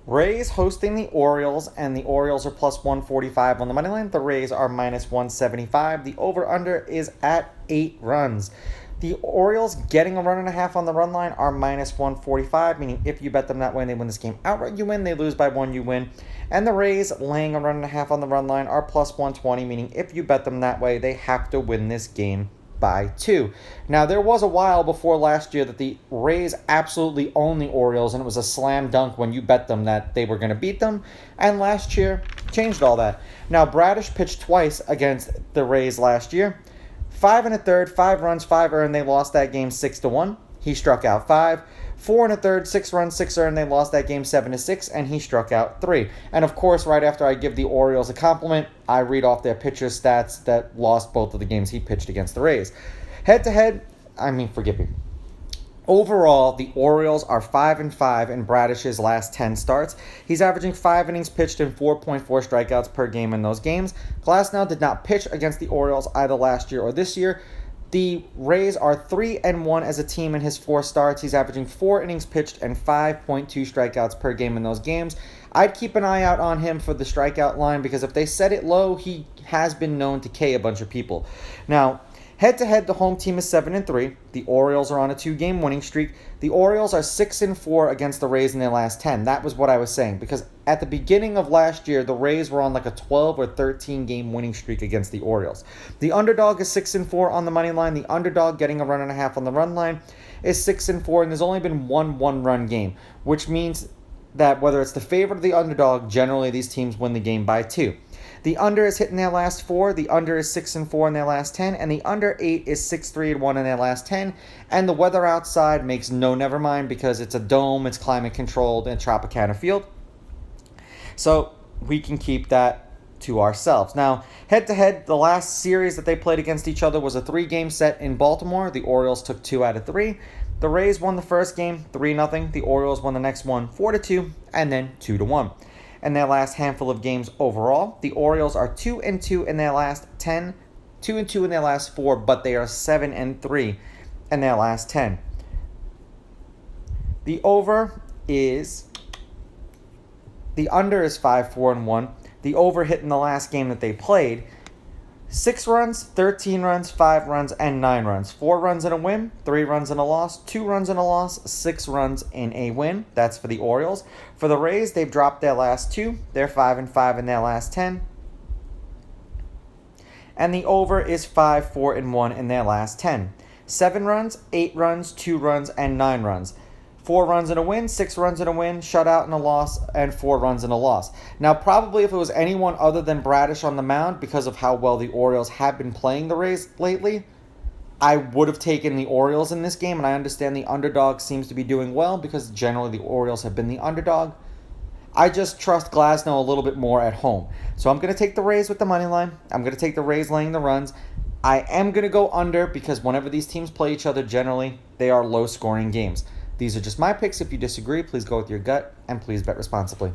Rays hosting the Orioles, and the Orioles are plus 145 on the money line. The Rays are minus 175. The over-under is at 8 runs. The Orioles getting a run and a half on the run line are minus 145, meaning if you bet them that way and they win this game outright, you win. They lose by 1, you win. And the Rays laying a run and a half on the run line are plus 120, meaning if you bet them that way, they have to win this game by 2. Now, there was a while before last year that the Rays absolutely owned the Orioles, and it was a slam dunk when you bet them that they were going to beat them. And last year changed all that. Now, Bradish pitched twice against the Rays last year. 5 1/3, 5 runs, 5 earned. They lost that game 6-1. He struck out 5. 4 1/3, 6 runs, 6 earned. They lost that game 7-6, and he struck out 3. And of course, right after I give the Orioles a compliment, I read off their pitcher stats that lost both of the games he pitched against the Rays. Forgive me. Overall, the Orioles are 5-5 in Bradish's last 10 starts. He's averaging 5 innings pitched and 4.4 strikeouts per game in those games. Glasnow did not pitch against the Orioles either last year or this year. The Rays are 3-1 as a team in his 4 starts. He's averaging 4 innings pitched and 5.2 strikeouts per game in those games. I'd keep an eye out on him for the strikeout line because if they set it low, he has been known to K a bunch of people. Now, head-to-head, the home team is 7-3. The Orioles are on a 2-game winning streak. The Orioles are 6-4 against the Rays in their last 10. That was what I was saying, because at the beginning of last year, the Rays were on like a 12 or 13-game winning streak against the Orioles. The underdog is 6-4 on the money line. The underdog getting a run and a half on the run line is 6-4, and there's only been one one-run game, which means that whether it's the favorite or the underdog, generally these teams win the game by 2. The under is hit in their last 4. The under is 6-4 in their last 10. And the under 8 is 6-3-1 in their last 10. And the weather outside makes no never mind because it's a dome, it's climate controlled, and Tropicana Field. So we can keep that to ourselves. Now, head-to-head, the last series that they played against each other was a 3-game set in Baltimore. The Orioles took 2 out of 3. The Rays won the first game 3-0. The Orioles won the next one 4-2, and then 2-1. In their last handful of games overall, the Orioles are 2-2 in their last 10, 2-2 in their last 4, but they are 7-3 in their last 10. The under is 5-4-1. The over hit in the last game that they played. 6 runs, 13 runs, 5 runs, and 9 runs. 4 runs in a win, 3 runs in a loss, 2 runs in a loss, 6 runs in a win. That's for the Orioles. For the Rays, they've dropped their last 2. They're 5-5 in their last 10. And the over is 5-4-1 in their last 10. 7 runs, 8 runs, 2 runs, and 9 runs. 4 runs in a win, 6 runs in a win, shutout in a loss, and 4 runs in a loss. Now, probably if it was anyone other than Bradish on the mound, because of how well the Orioles have been playing the Rays lately, I would have taken the Orioles in this game, and I understand the underdog seems to be doing well because generally the Orioles have been the underdog. I just trust Glasnow a little bit more at home. So I'm going to take the Rays with the money line. I'm going to take the Rays laying the runs. I am going to go under because whenever these teams play each other, generally, they are low-scoring games. These are just my picks. If you disagree, please go with your gut, and please bet responsibly.